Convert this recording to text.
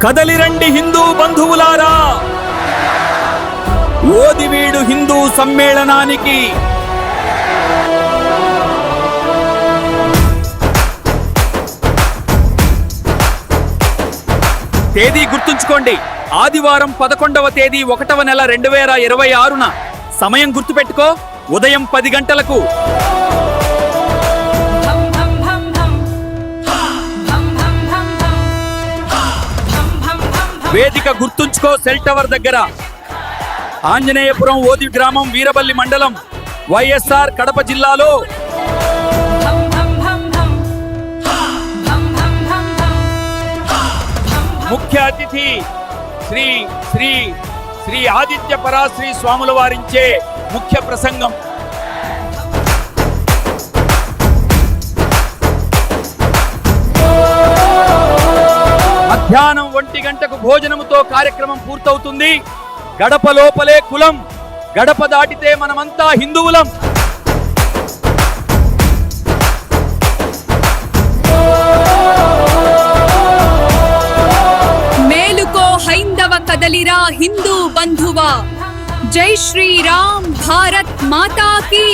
కదలిరండి హిందూ బంధువులారా, ఓదివీడు హిందూ సమ్మేళనానికి తేదీ గుర్తుంచుకోండి. ఆదివారం 11వ తేదీ 1వ నెల 2026న. సమయం గుర్తుపెట్టుకో, ఉదయం 10 గంటలకు. వేదిక గుర్తుంచుకో, సెల్ టవర్ దగ్గర. ఆంజనేయపురం ఓది గ్రామం, వీరబల్లి మండలం, వైఎస్ఆర్ కడప జిల్లాలో. ముఖ్య అతిథి శ్రీ శ్రీ శ్రీ ఆదిత్య పరాశ్రీ స్వాముల వారించే ముఖ్య ప్రసంగం. మధ్యాహ్నం 1 గంటకు భోజనముతో కార్యక్రమం పూర్తవుతుంది. గడప లోపలే కులం, గడప దాటితే మనమంతా హిందువులం. మేలుకో హైందవ కదలిరా హిందూ బంధువా, జై శ్రీరామ్, భారత్ మాతా కీ.